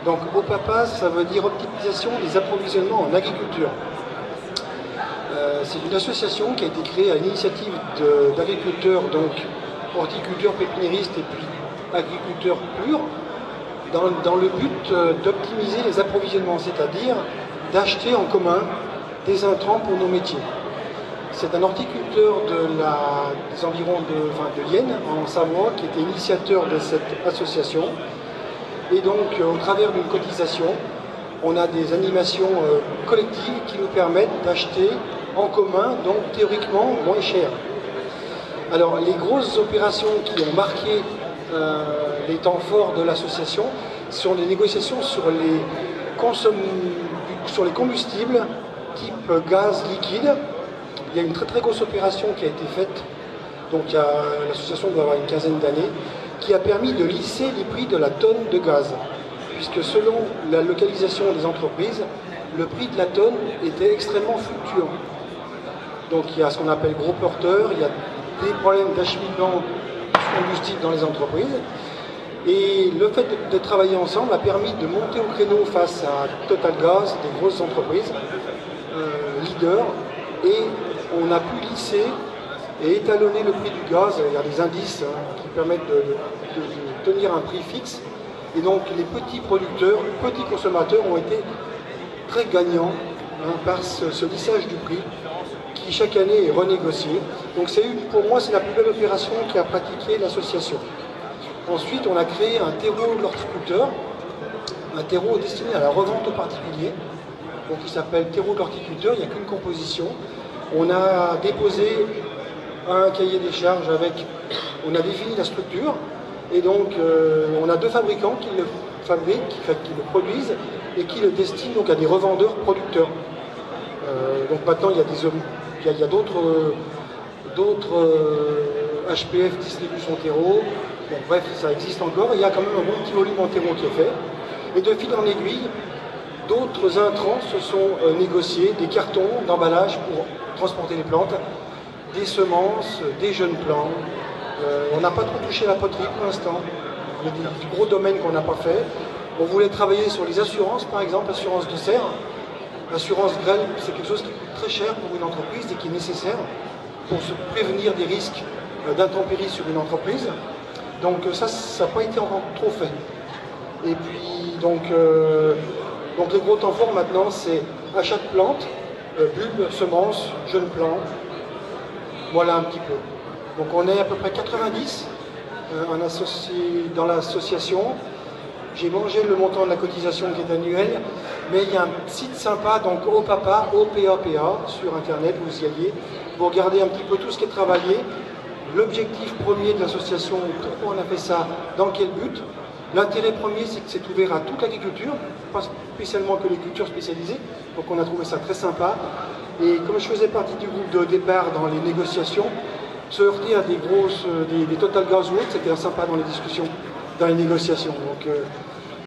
Donc OPAPA, ça veut dire optimisation des approvisionnements en agriculture. C'est une association qui a été créée à l'initiative d'agriculteurs, donc horticulteurs, pépiniéristes et puis agriculteurs purs, dans le but d'optimiser les approvisionnements, c'est-à-dire d'acheter en commun des intrants pour nos métiers. C'est un horticulteur des environs de Lienne, en Savoie, qui était initiateur de cette association. Et donc, au travers d'une cotisation, on a des animations collectives qui nous permettent d'acheter en commun, donc théoriquement moins cher. Alors, les grosses opérations qui ont marqué les temps forts de l'association sont les négociations sur les combustibles type gaz liquide. Il y a une très grosse opération qui a été faite, donc l'association doit avoir une quinzaine d'années, qui a permis de lisser les prix de la tonne de gaz, puisque selon la localisation des entreprises, le prix de la tonne était extrêmement fluctuant. Donc il y a ce qu'on appelle gros porteurs, il y a des problèmes d'acheminement du combustible dans les entreprises, et le fait de travailler ensemble a permis de monter au créneau face à Total Gaz, des grosses entreprises, leaders, et on a pu lisser et étalonner le prix du gaz. Il y a des indices qui permettent de tenir un prix fixe. Et donc les petits producteurs, petits consommateurs ont été très gagnants par ce lissage du prix qui chaque année est renégocié. Donc pour moi, c'est la plus belle opération qu'a pratiquée l'association. Ensuite, on a créé un terreau de l'horticulteur, un terreau destiné à la revente aux particuliers. Donc il s'appelle terreau de l'horticulteur, il n'y a qu'une composition. On a déposé un cahier des charges on a défini la structure, et donc on a deux fabricants qui le fabriquent, qui le produisent, et qui le destinent donc à des revendeurs producteurs. Donc maintenant il y a d'autres HPF distribution terreau. Bon, bref, ça existe encore, il y a quand même un bon petit volume en terreau qui est fait. Et de fil en aiguille, d'autres intrants se sont négociés, des cartons d'emballage pour transporter les plantes, des semences, des jeunes plants. On n'a pas trop touché la poterie pour l'instant. Il y a des gros domaines qu'on n'a pas fait. On voulait travailler sur les assurances, par exemple, assurance de serre. L'assurance grêle, c'est quelque chose qui coûte très cher pour une entreprise et qui est nécessaire pour se prévenir des risques d'intempéries sur une entreprise. Donc ça n'a pas été encore trop fait. Et puis donc les gros temps forts maintenant, c'est achat de plantes, bulbes, semences, jeunes plants. Voilà un petit peu. Donc on est à peu près 90 dans l'association. J'ai mangé le montant de la cotisation qui est annuelle, mais il y a un site sympa, donc OPAPA, OPAPA, sur internet, vous y alliez. Vous regardez un petit peu tout ce qui est travaillé. L'objectif premier de l'association, pourquoi on a fait ça, dans quel but. L'intérêt premier, c'est que c'est ouvert à toute l'agriculture, pas spécialement que les cultures spécialisées, donc on a trouvé ça très sympa. Et comme je faisais partie du groupe de départ dans les négociations, se heurter à des Total Gaz ou autres, c'était sympa dans les discussions, dans les négociations. Donc